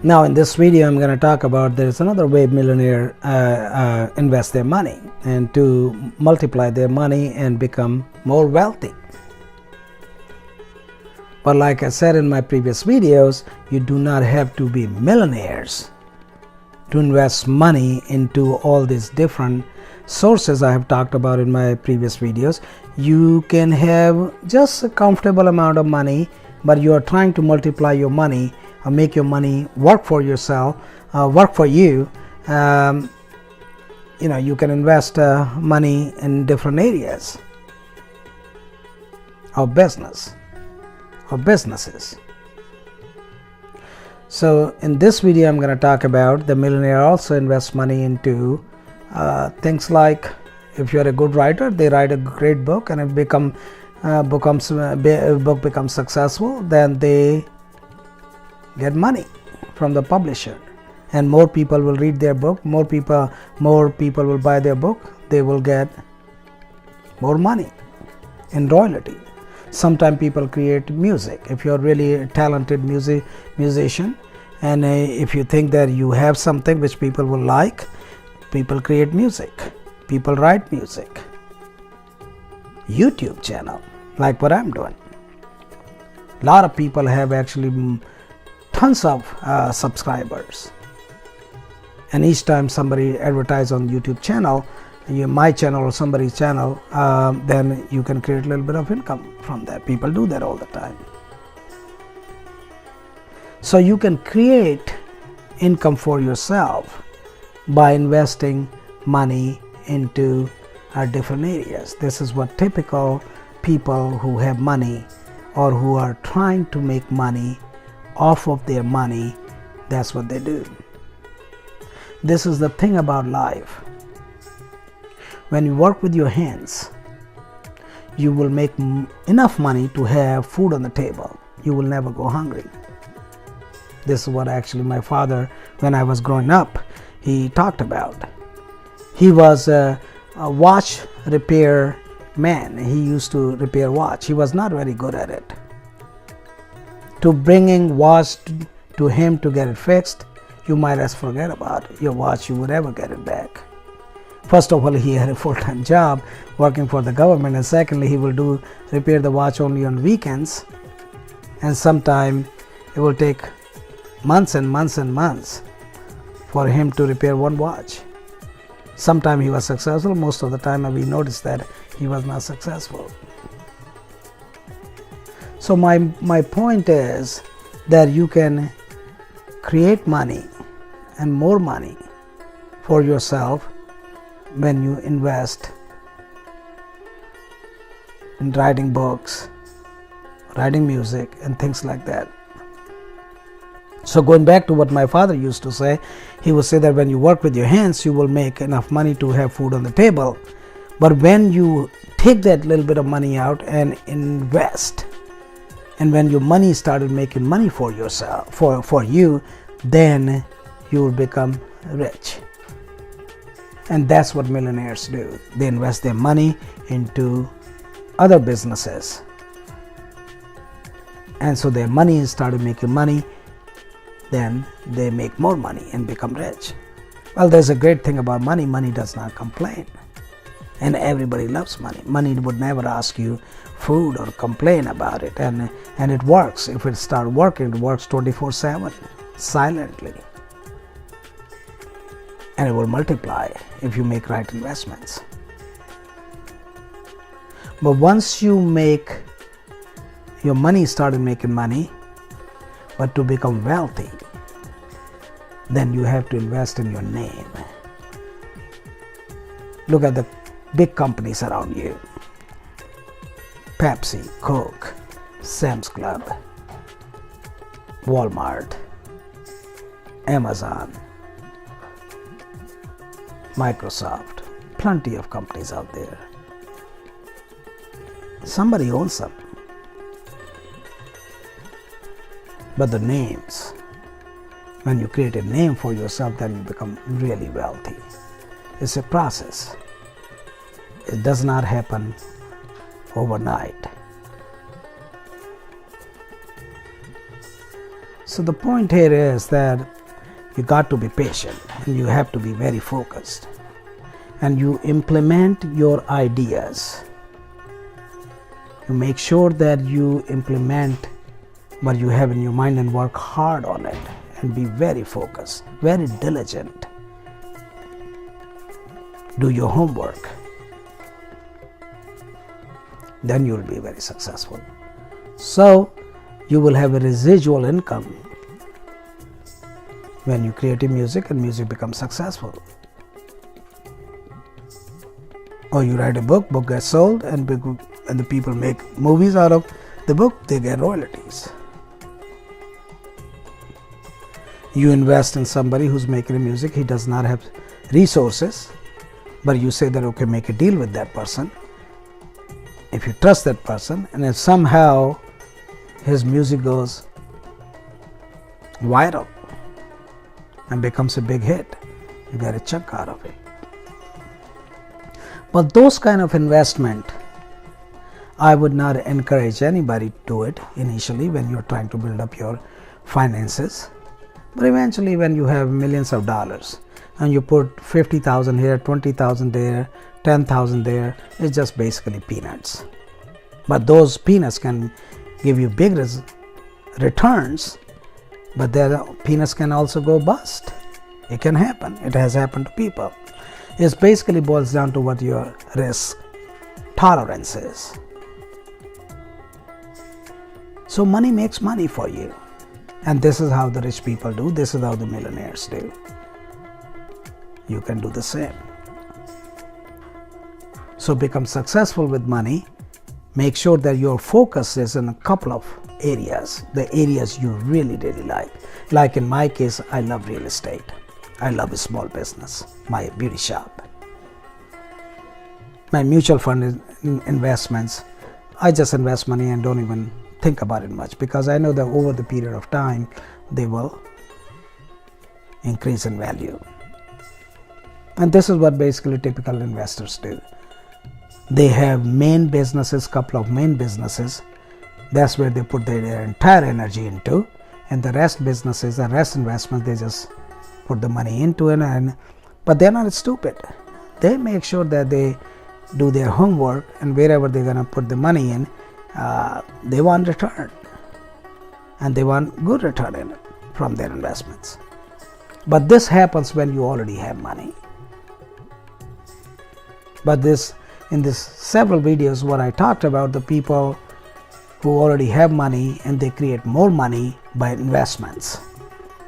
Now in this video I'm going to talk about there's another way millionaire invest their money and to multiply their money and become more wealthy. But like I said in my previous videos, you do not have to be millionaires to invest money into all these different sources I have talked about in my previous videos. You can have just a comfortable amount of money, but you are trying to multiply your money or make your money work for yourself, work for you. You can invest money in different areas of business or businesses. So in this video I'm going to talk about the millionaire also invests money into things like, if you're a good writer, they write a great book and it book becomes successful, then they get money from the publisher and more people will read their book, more people will buy their book, they will get more money in royalty. Sometimes people create music. If you're really a talented musician and if you think that you have something which people will like, people create music, people write music. YouTube channel, like what I'm doing. A lot of people have actually tons of subscribers, and each time somebody advertises on YouTube channel, my channel or somebody's channel, then you can create a little bit of income from that. People do that all the time. So you can create income for yourself by investing money into different areas. This is what typical people who have money or who are trying to make money off of their money, that's what they do. This is the thing about life. When you work with your hands, you will make enough money to have food on the table. You will never go hungry. This is what actually my father, when I was growing up, he talked about. He was a watch repair man. He used to repair watch. He was not very good at it. To bringing watch to him to get it fixed, you might as forget about your watch, you would ever get it back. First of all, he had a full-time job working for the government, and secondly, he will repair the watch only on weekends, and sometime it will take months and months and months for him to repair one watch. Sometime he was successful, most of the time we noticed that he was not successful. So my point is that you can create money and more money for yourself when you invest in writing books, writing music and things like that. So going back to what my father used to say, he would say that when you work with your hands, you will make enough money to have food on the table. But when you take that little bit of money out and invest, and when your money started making money for yourself, for you, then you will become rich. And that's what millionaires do. They invest their money into other businesses. And so their money started making money, then they make more money and become rich. Well, there's a great thing about money. Money does not complain. And everybody loves money. Money would never ask you food or complain about it. And it works. If it starts working, it works 24/7, silently. And it will multiply if you make right investments. But once you make your money started making money, but to become wealthy, then you have to invest in your name. Look at the big companies around you. Pepsi, Coke, Sam's Club, Walmart, Amazon, Microsoft, plenty of companies out there. Somebody owns them. But the names, when you create a name for yourself, then you become really wealthy. It's a process. It does not happen overnight. So the point here is that You got to be patient and you have to be very focused. And you implement your ideas. You make sure that you implement what you have in your mind and work hard on it and be very focused, very diligent. Do your homework. Then you will be very successful. So you will have a residual income when you create music and music becomes successful. Or you write a book, book gets sold, and the people make movies out of the book, they get royalties. You invest in somebody who's making music, he does not have resources, but you say that, okay, make a deal with that person. If you trust that person, and if somehow his music goes viral and becomes a big hit, you get a chunk out of it. But those kind of investment, I would not encourage anybody to do it initially when you're trying to build up your finances. But eventually when you have millions of dollars and you put 50,000 here, 20,000 there, 10,000 there, it's just basically peanuts. But those peanuts can give you big returns, but their peanuts can also go bust. It can happen. It has happened to people. It basically boils down to what your risk tolerance is. So money makes money for you. And this is how the rich people do. This is how the millionaires do. You can do the same. So become successful with money. Make sure that your focus is in a couple of areas, the areas you really, really like. Like in my case, I love real estate. I love a small business, my beauty shop. My mutual fund investments, I just invest money and don't even think about it much because I know that over the period of time, they will increase in value. And this is what basically typical investors do. They have main businesses, couple of main businesses. That's where they put their entire energy into, and the rest businesses and rest investments, they just put the money into it. But they're not stupid. They make sure that they do their homework, and wherever they're going to put the money in, they want return, and they want good return in it from their investments. But this happens when you already have money. But in this several videos, what I talked about, the people who already have money and they create more money by investments.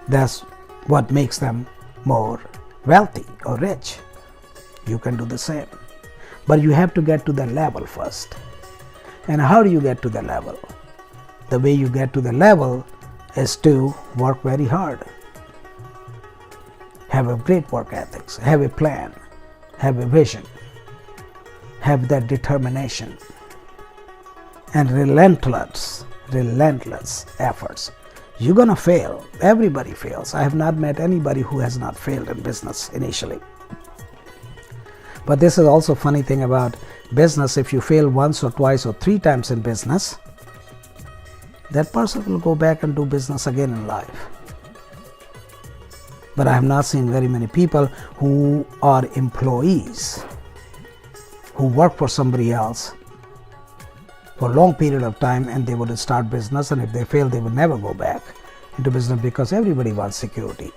That's what makes them more wealthy or rich. You can do the same. But you have to get to the level first. And how do you get to the level? The way you get to the level is to work very hard. Have a great work ethics, have a plan, have a vision, have that determination, and relentless efforts. You're gonna fail. Everybody fails. I have not met anybody who has not failed in business initially. But this is also a funny thing about business. If you fail once or twice or 3 times in business, that person will go back and do business again in life. But I have not seen very many people who are employees, who work for somebody else for a long period of time, and they would start business, and if they fail, they would never go back into business because everybody wants security.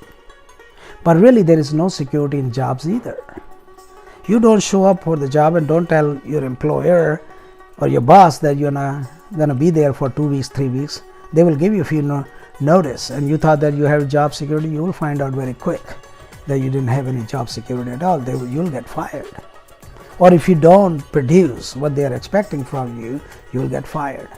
But really, there is no security in jobs either. You don't show up for the job and don't tell your employer or your boss that you're not going to be there for 2 weeks, 3 weeks. They will give you a few notice, and you thought that you have job security. You will find out very quick that you didn't have any job security at all. You'll get fired. Or if you don't produce what they are expecting from you, you'll get fired.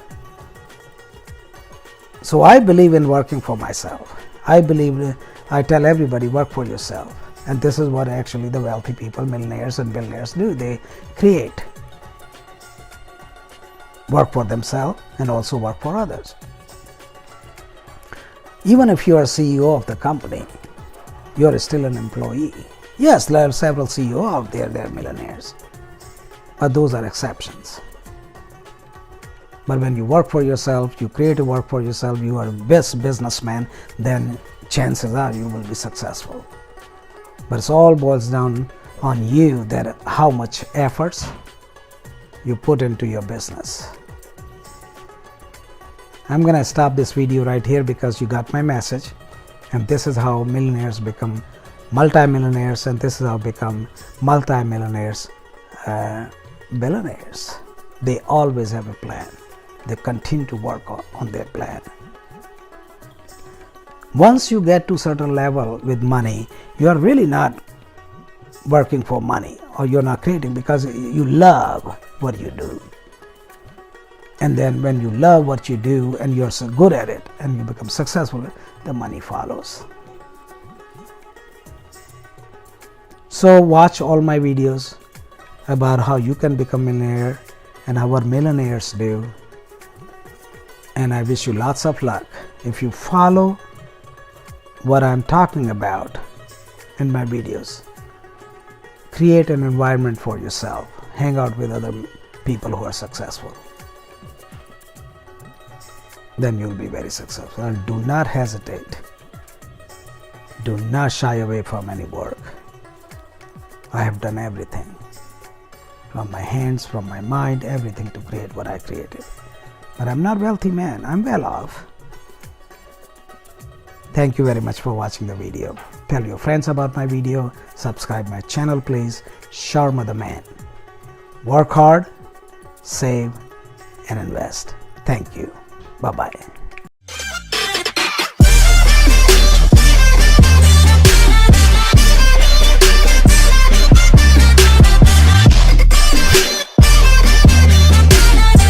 So I believe in working for myself. I tell everybody, work for yourself. And this is what actually the wealthy people, millionaires and billionaires do. They create, work for themselves and also work for others. Even if you are CEO of the company, you are still an employee. Yes, there are several CEOs out there, they are millionaires. But those are exceptions. But when you work for yourself, you create a work for yourself, you are a best businessman, then chances are you will be successful. But it all boils down on you, that how much efforts you put into your business. I'm gonna stop this video right here because you got my message, and this is how millionaires become multimillionaires, and this is how become multimillionaires billionaires. They always have a plan. They continue to work on their plan. Once you get to a certain level with money, you are really not working for money, or you're not creating, because you love what you do. And then when you love what you do and you're so good at it and you become successful, the money follows. So watch all my videos about how you can become a millionaire and how our millionaires do. And I wish you lots of luck. If you follow what I'm talking about in my videos, create an environment for yourself. Hang out with other people who are successful. Then you'll be very successful. And do not hesitate. Do not shy away from any work. I have done everything. From my hands, from my mind, everything to create what I created. But I'm not a wealthy man. I'm well off. Thank you very much for watching the video. Tell your friends about my video. Subscribe my channel, please. Sharma the Man. Work hard, save, and invest. Thank you. Bye-bye.